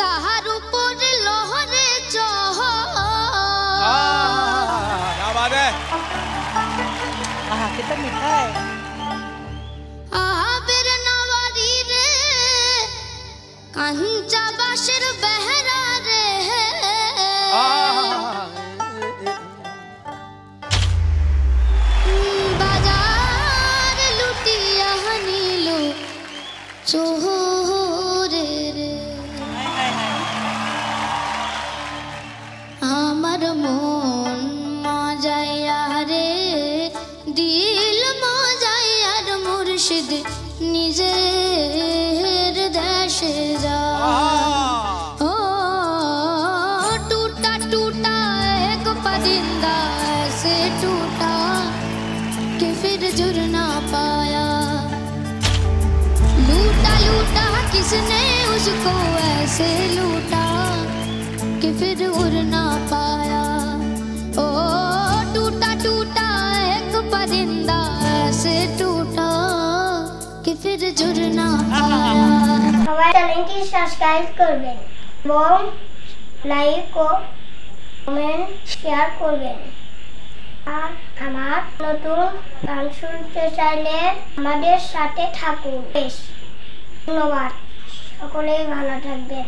তাহার উপর লহরে চহ कितना मीठा है। आबिर नवारी रे कंचा बाशर बहरा रे बाजार लुटिया नीलो चोरे रे आमर मन मजाया रे दिल मजायार मुर्शिद निजेर देशे जा ओ टूटा टूटा एक परिंदा ऐसे टूटा कि फिर जुड़ ना पाया लूटा लूटा किसने उसको ऐसे लूटा कि फिर उड़ ना पाया ओ टूटा टूटा एक परिंदा ऐसे टूटा कि फिर जुड़ ना पाया हमारे चैनल की सब्सक्राइब करবেন এবং লাইক ও কমেন্ট শেয়ার করবেন আর আমার নতুন গান শুনতে চাইলে আমাদের সাথে থাকুন ধন্যবাদ সকলেই ভালো থাকবেন।